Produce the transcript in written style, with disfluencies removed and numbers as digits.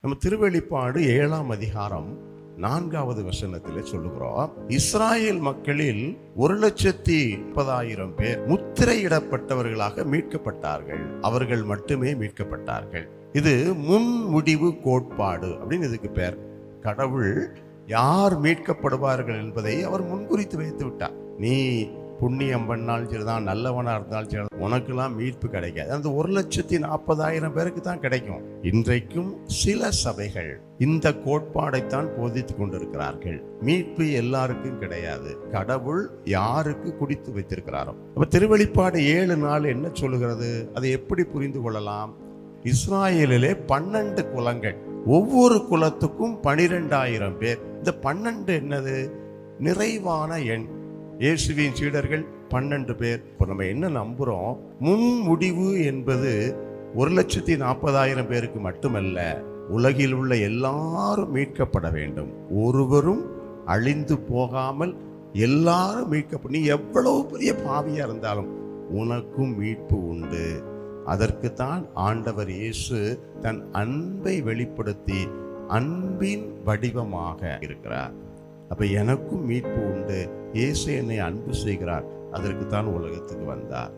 நம்ம திருவெளிப்பாடு 7ஆம் அதிகாரம் 4வது வசனத்திலே சொல்லுகிறோம், இஸ்ராயேல் மக்களில் 1,30,000 பேர் முத்திரையிடப்பட்டவர்களாக மீட்கப்பட்டார்கள். அவர்கள் மட்டுமே மீட்கப்பட்டார்கள். இது முன்முடிவு கோட்பாடு அப்படின்னு இதுக்கு பேர். கடவுள் யார் மீட்கப்படுவார்கள் என்பதை அவர் முன்குறித்து வைத்து விட்டார். நீ புண்ணியம் பண்ணாலும் சரிதான், நல்லவனா இருந்தாலும் சரி, உனக்கெல்லாம் மீட்பு கிடைக்காது. அந்த 1,40,000 பேருக்கு தான் கிடைக்கும். இன்றைக்கும் சில சபைகள் இந்த கோட்பாடைத்தான் போதித்துக் கொண்டிருக்கிறார்கள். மீட்பு எல்லாருக்கும் கிடையாது. கடவுள் யாருக்கு குடித்து வைத்திருக்கிறாரோ. அப்ப திருவெளிப்பாடு 7:4 என்ன சொல்லுகிறது? அதை எப்படி புரிந்து கொள்ளலாம்? இஸ்ராயேலிலே 12 குலங்கள், ஒவ்வொரு குலத்துக்கும் 12,000 பேர். இந்த 12 என்னது? நிறைவான எண். இயேசுவின் சீடர்கள் 12 பேர். இப்போ நம்ம என்ன நம்புறோம்? முன்முடிவு என்பது 1,40,000 பேருக்கு மட்டுமல்ல, உலகில் உள்ள எல்லாரும் மீட்கப்பட வேண்டும். ஒருவரும் அழிந்து போகாமல் எல்லாரும் மீட்கப்படும். நீ எவ்வளவு பெரிய பாவியா இருந்தாலும் உனக்கும் மீட்பு உண்டு. அதற்குத்தான் ஆண்டவர் இயேசு தன் அன்பை வெளிப்படுத்தி அன்பின் வடிவமாக இருக்கிறார். அப்ப எனக்கும் மீட்பு உண்டு. இயேசு என்னை அன்பு செய்கிறார். அதற்குத்தான் உலகத்துக்கு வந்தார்.